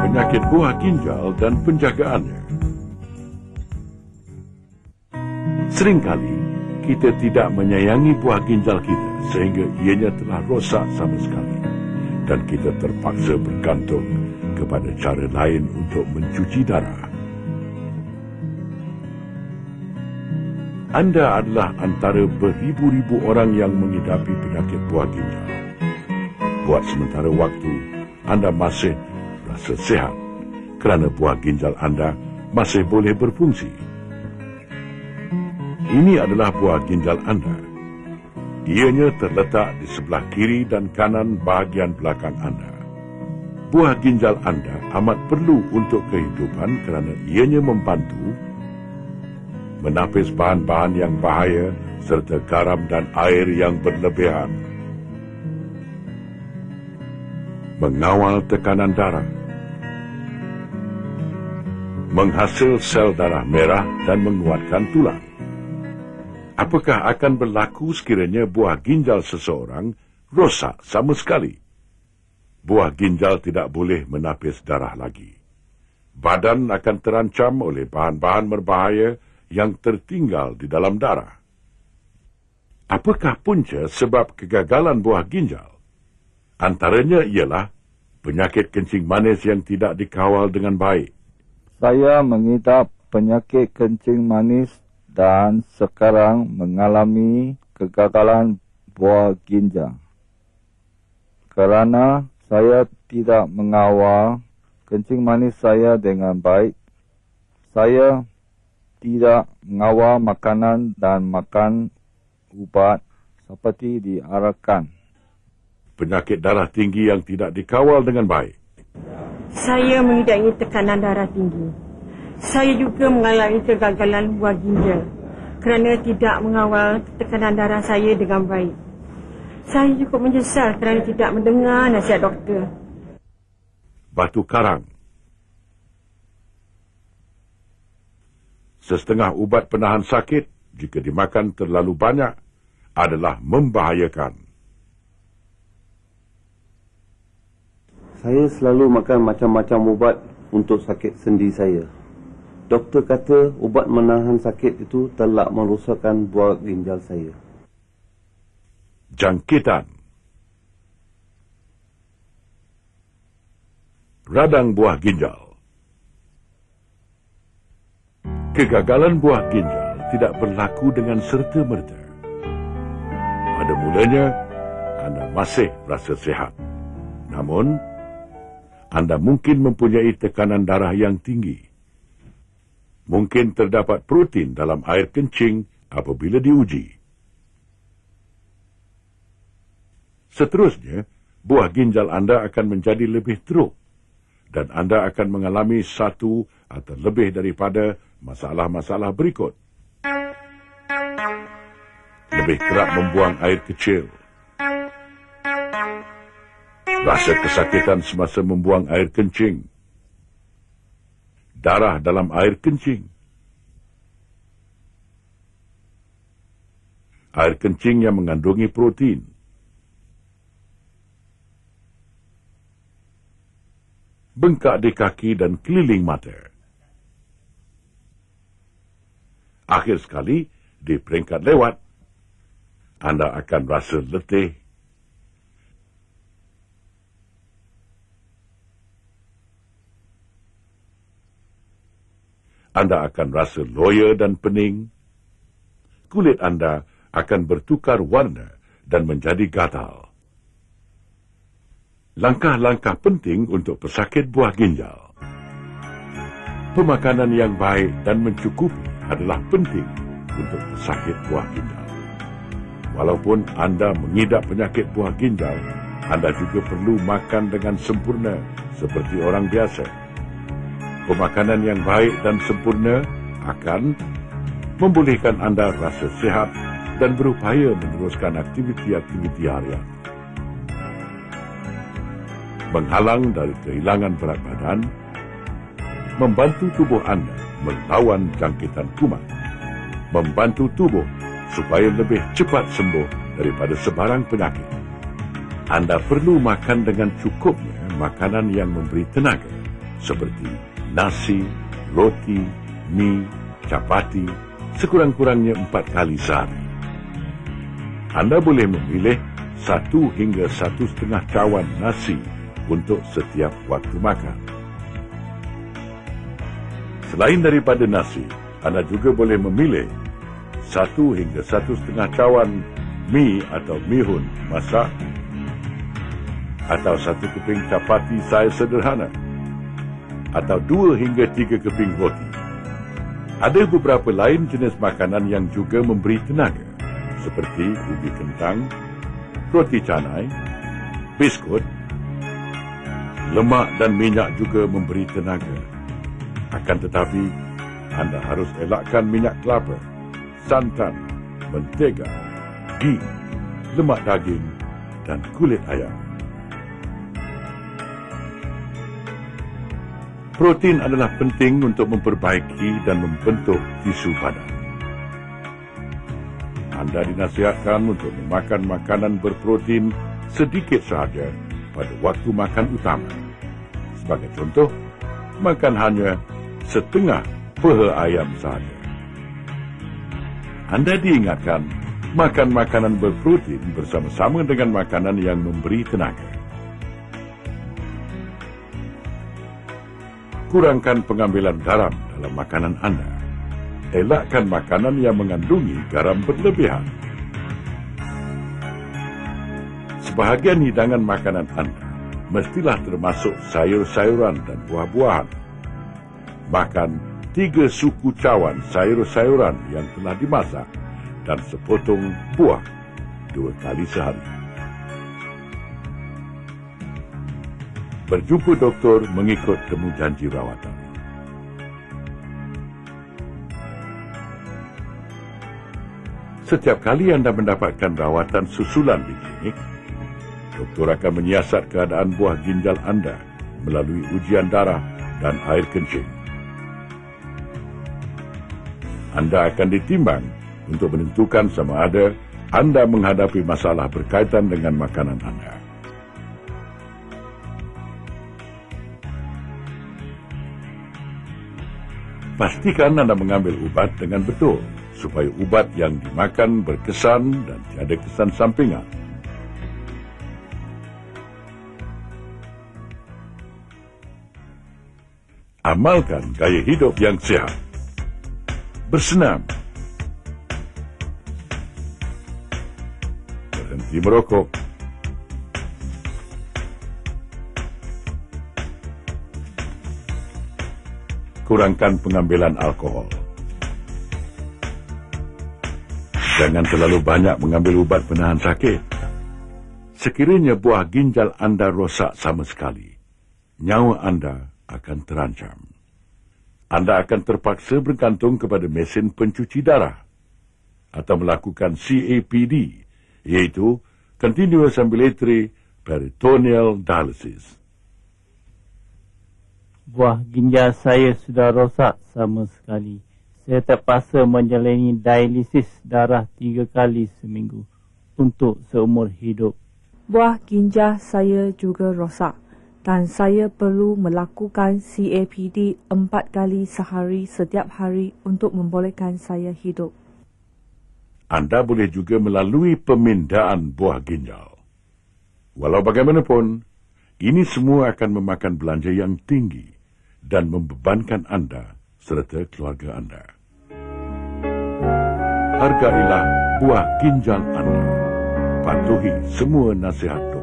penyakit buah ginjal dan penjagaannya. Seringkali kita tidak menyayangi buah ginjal kita sehingga ianya telah rosak sama sekali dan kita terpaksa bergantung kepada cara lain untuk mencuci darah. Anda adalah antara beribu-ribu orang yang mengidapi penyakit buah ginjal. Buat sementara waktu, anda masih rasa sihat kerana buah ginjal anda masih boleh berfungsi. Ini adalah buah ginjal anda. Ianya terletak di sebelah kiri dan kanan bahagian belakang anda. Buah ginjal anda amat perlu untuk kehidupan kerana ianya membantu menapis bahan-bahan yang bahaya serta garam dan air yang berlebihan, mengawal tekanan darah, menghasil sel darah merah dan menguatkan tulang. Apakah akan berlaku sekiranya buah ginjal seseorang rosak sama sekali? Buah ginjal tidak boleh menapis darah lagi. Badan akan terancam oleh bahan-bahan berbahaya yang tertinggal di dalam darah. Apakah punca sebab kegagalan buah ginjal? Antaranya ialah penyakit kencing manis yang tidak dikawal dengan baik. Saya mengidap penyakit kencing manis dan sekarang mengalami kegagalan buah ginjal. Kerana saya tidak mengawal kencing manis saya dengan baik, saya tidak mengawal makanan dan makan ubat seperti diarahkan. Penyakit darah tinggi yang tidak dikawal dengan baik. Saya mengidap tekanan darah tinggi. Saya juga mengalami kegagalan buah ginjal kerana tidak mengawal tekanan darah saya dengan baik. Saya cukup menyesal kerana tidak mendengar nasihat doktor. Batu karang. Setengah ubat penahan sakit jika dimakan terlalu banyak adalah membahayakan. Saya selalu makan macam-macam ubat untuk sakit sendi saya. Doktor kata ubat menahan sakit itu telah merosakkan buah ginjal saya. Jangkitan. Radang buah ginjal. Kegagalan buah ginjal tidak berlaku dengan serta-merta. Pada mulanya, anda masih rasa sihat. Namun, anda mungkin mempunyai tekanan darah yang tinggi. Mungkin terdapat protein dalam air kencing apabila diuji. Seterusnya, buah ginjal anda akan menjadi lebih teruk dan anda akan mengalami satu atau lebih daripada masalah-masalah berikut. Lebih kerap membuang air kecil. Rasa kesakitan semasa membuang air kencing. Darah dalam air kencing. Air kencing yang mengandungi protein. Bengkak di kaki dan keliling mata. Akhir sekali, di peringkat lewat, anda akan rasa letih, anda akan rasa loya dan pening, kulit anda akan bertukar warna dan menjadi gatal. Langkah-langkah penting untuk pesakit buah ginjal. Pemakanan yang baik dan mencukupi adalah penting untuk pesakit buah ginjal. Walaupun anda mengidap penyakit buah ginjal, anda juga perlu makan dengan sempurna seperti orang biasa. Pemakanan yang baik dan sempurna akan membolehkan anda rasa sihat dan berupaya meneruskan aktiviti-aktiviti harian. Menghalang dari kehilangan berat badan, membantu tubuh anda melawan jangkitan kuman, membantu tubuh supaya lebih cepat sembuh daripada sebarang penyakit. Anda perlu makan dengan cukupnya makanan yang memberi tenaga seperti nasi, roti, mi, capati, sekurang-kurangnya 4 kali sehari. Anda boleh memilih 1 hingga 1,5 cawan nasi untuk setiap waktu makan. Selain daripada nasi, anda juga boleh memilih 1 hingga 1,5 cawan mi atau mihun masak, atau 1 keping capati saiz sederhana, atau 2 hingga 3 keping roti. Ada beberapa lain jenis makanan yang juga memberi tenaga, seperti ubi kentang, roti canai, biskut. Lemak dan minyak juga memberi tenaga. Akan tetapi, anda harus elakkan minyak kelapa, santan, mentega, ghee, lemak daging dan kulit ayam. Protein adalah penting untuk memperbaiki dan membentuk tisu badan. Anda dinasihatkan untuk memakan makanan berprotein sedikit sahaja pada waktu makan utama. Sebagai contoh, makan hanya setengah paha ayam sahaja. Anda diingatkan makan makanan berprotein bersama-sama dengan makanan yang memberi tenaga. Kurangkan pengambilan garam dalam makanan anda. Elakkan makanan yang mengandungi garam berlebihan. Sebahagian hidangan makanan anda mestilah termasuk sayur-sayuran dan buah-buahan. Makan 3 suku cawan sayur-sayuran yang telah dimasak dan sepotong buah 2 kali sehari. Berjumpa doktor mengikut temu janji rawatan. Setiap kali anda mendapatkan rawatan susulan di klinik, doktor akan menyiasat keadaan buah ginjal anda melalui ujian darah dan air kencing. Anda akan ditimbang untuk menentukan sama ada anda menghadapi masalah berkaitan dengan makanan anda. Pastikan anda mengambil ubat dengan betul, supaya ubat yang dimakan berkesan dan tiada kesan sampingan. Amalkan gaya hidup yang sihat. Bersenam. Berhenti merokok. Kurangkan pengambilan alkohol. Jangan terlalu banyak mengambil ubat penahan sakit. Sekiranya buah ginjal anda rosak sama sekali, nyawa anda akan terancam. Anda akan terpaksa bergantung kepada mesin pencuci darah atau melakukan CAPD, iaitu Continuous Ambulatory Peritoneal Dialysis. Buah ginjal saya sudah rosak sama sekali. Saya terpaksa menjalani dialisis darah 3 kali seminggu untuk seumur hidup. Buah ginjal saya juga rosak dan saya perlu melakukan CAPD 4 kali sehari setiap hari untuk membolehkan saya hidup. Anda boleh juga melalui pemindaan buah ginjal. Walau bagaimanapun, ini semua akan memakan belanja yang tinggi dan membebankan anda serta keluarga anda. Hargailah buah ginjal anda. Patuhi semua nasihat dokter.